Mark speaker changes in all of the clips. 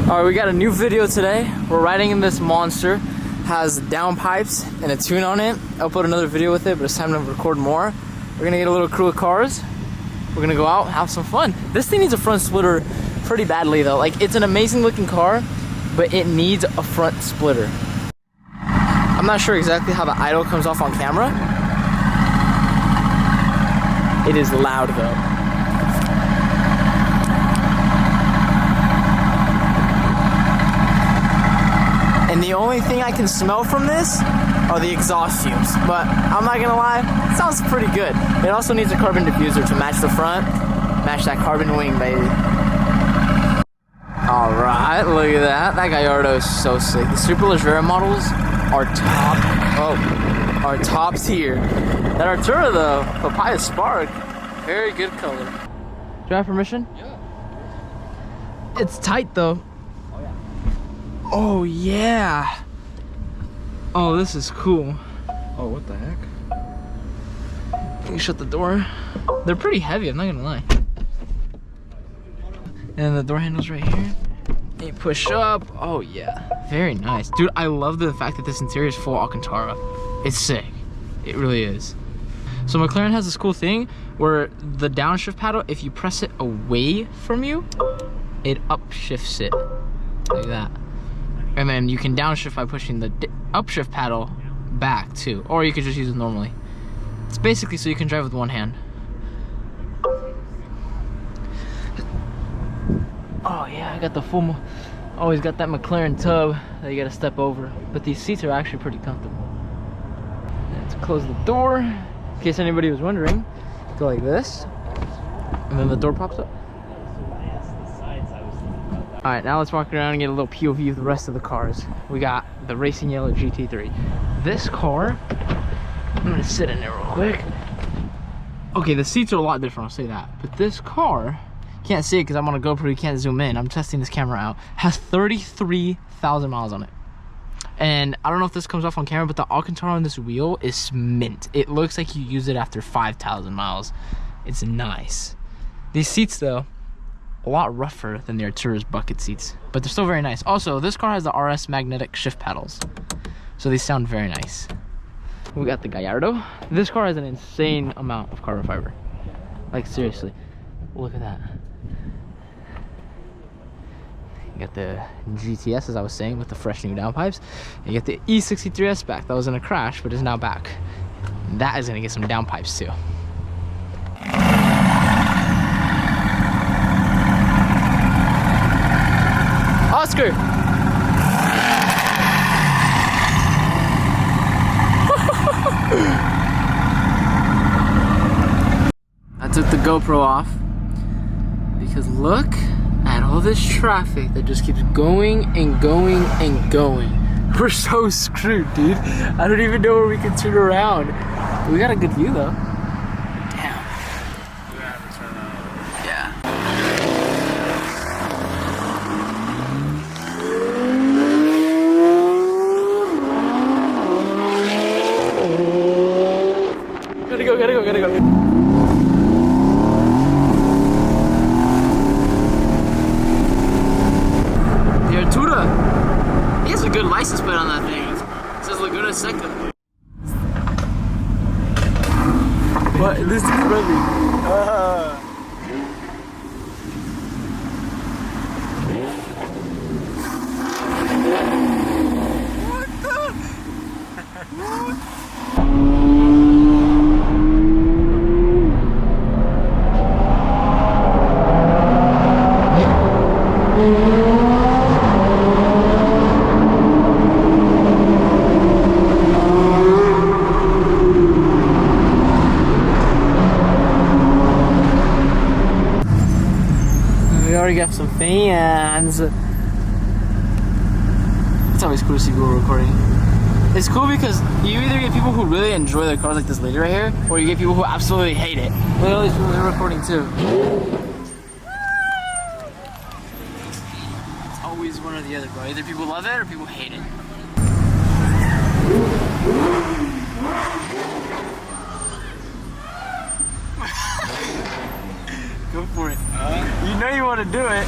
Speaker 1: All right, we got a new video today. We're riding in this monster. Has downpipes and a tune on it. I'll upload another video with it, but it's time to record more. We're gonna get a little crew of cars. We're gonna go out, have some fun. This thing needs a front splitter pretty badly though. Like, it's an amazing looking car, but it needs a front splitter. I'm not sure exactly how the idle comes off on camera. It is loud though. And the only thing I can smell from this are the exhaust fumes. But I'm not gonna lie, it sounds pretty good. It also needs a carbon diffuser to match the front, match that carbon wing, baby. All right, look at that. That Gallardo is so sick. The Super Leggera models are top tier. That Artura though, Papaya Spark, very good color. Do I have permission? Yeah. It's tight though. Oh yeah. Oh, this is cool.
Speaker 2: Oh, what the heck?
Speaker 1: Can you shut the door? They're pretty heavy, I'm not gonna lie. And the door handle's right here. And you push up. Oh yeah, very nice. Dude, I love the fact that this interior is full Alcantara. It's sick. It really is. So McLaren has this cool thing where the downshift paddle, if you press it away from you, it upshifts it like that. And then you can downshift by pushing the upshift paddle back too. Or you could just use it normally. It's basically so you can drive with one hand. Oh yeah, I got the full, always got that McLaren tub that you gotta step over. But these seats are actually pretty comfortable. Let's close the door. In case anybody was wondering, go like this. And then the door pops up. All right, now let's walk around and get a little POV of the rest of the cars. We got the racing yellow GT3. This car, I'm gonna sit in there real quick. Okay, the seats are a lot different, I'll say that. But this car, you can't see it because I'm on a GoPro, you can't zoom in. I'm testing this camera out. Has 33,000 miles on it. And I don't know if this comes off on camera, but the Alcantara on this wheel is mint. It looks like you use it after 5,000 miles. It's nice. These seats though, a lot rougher than the Artura's bucket seats, but they're still very nice. Also, this car has the RS magnetic shift paddles, so they sound very nice. We got the Gallardo. This car has an insane amount of carbon fiber. Like seriously, look at that. You got the GTS, as I was saying, with the fresh new downpipes. And you got the E63S back. That was in a crash, but is now back. And that is gonna get some downpipes too. Oscar! I took the GoPro off because look at all this traffic that just keeps going and going and going. We're so screwed, dude. I don't even know where we can turn around. We got a good view though. Damn.
Speaker 2: We have to turn around.
Speaker 1: Yeah. Gotta go. The Artura, he has a good license plate on that thing. It says Laguna Seca. What? This thing's running. What the? What? We already got some fans. It's always cool to see people recording. It's cool because you either get people who really enjoy their cars like this lady right here, or you get people who absolutely hate it. Look at all these people they're recording too. It's always one or the other, bro. Either people love it or people hate it. Go for it. You know you want to do it.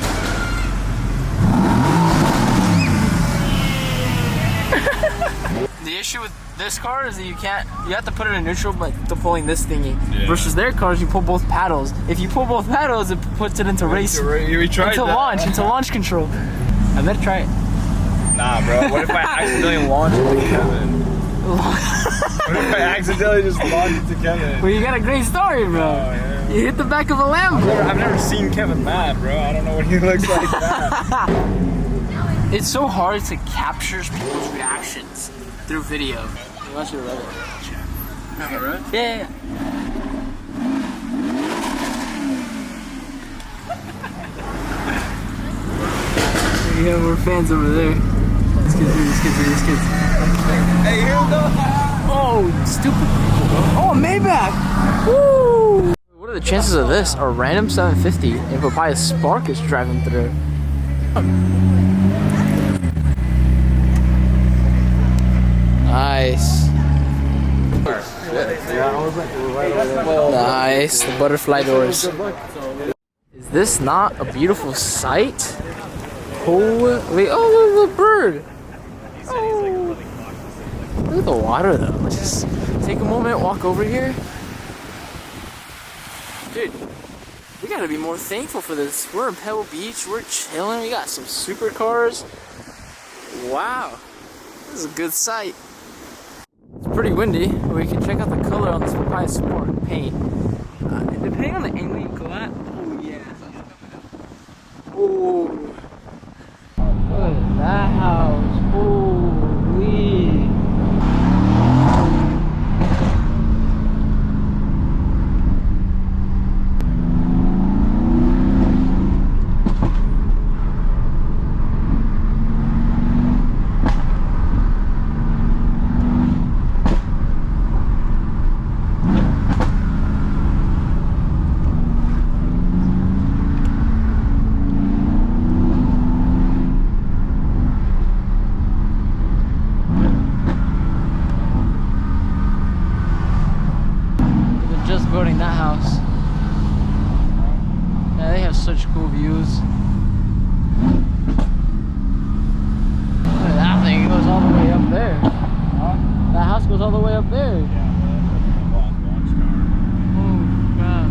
Speaker 1: issue with this car is that you have to put it in neutral by pulling this thingy.
Speaker 2: Yeah.
Speaker 1: Versus their cars, you pull both paddles. If you pull both paddles, it puts it into race.
Speaker 2: We tried
Speaker 1: into launch control. I better try it.
Speaker 2: Nah, bro. What if I accidentally launch it to Kevin? What if I accidentally just launch it to Kevin?
Speaker 1: Well, you got a great story, bro.
Speaker 2: Oh, yeah.
Speaker 1: You hit the back of a Lambo.
Speaker 2: I've never seen Kevin mad, bro. I don't know what he looks like that.
Speaker 1: It's so hard to capture people's reactions through video. You watch it right? Yeah. You have more fans over there. These kids.
Speaker 2: Hey, here we go.
Speaker 1: Oh, stupid. Oh, Maybach. Woo! What are the chances of this? A random 750 and Papaya Spark is driving through. Nice. Nice, the butterfly doors. Is this not a beautiful sight? Holy, oh, look at the bird. Oh. Look at the water though. Let's just take a moment, walk over here. Dude, we gotta be more thankful for this. We're in Pebble Beach, we're chilling, we got some supercars. Wow, this is a good sight. It's pretty windy, but we can check out the color on this Papaya Sport paint. Depending on the angle you go at, oh yeah. Oh, look at that house, holy. Voting that house. Yeah, they have such cool views. Look at that thing, it goes all the way up there. That house goes all the way up there. Oh god.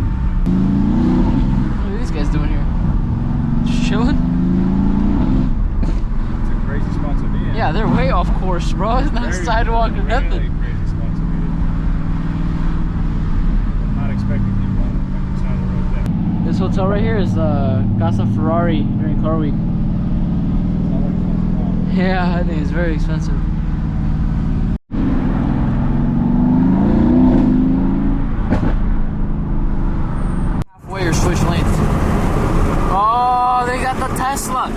Speaker 1: What are these guys doing here? Just chilling?
Speaker 2: It's a crazy spot to be in.
Speaker 1: Yeah, they're way off course, bro. It's not sidewalk or nothing. This hotel right here is Casa Ferrari during car week. Yeah, I think it's very expensive. Halfway or switch lanes. Oh, they got the Tesla.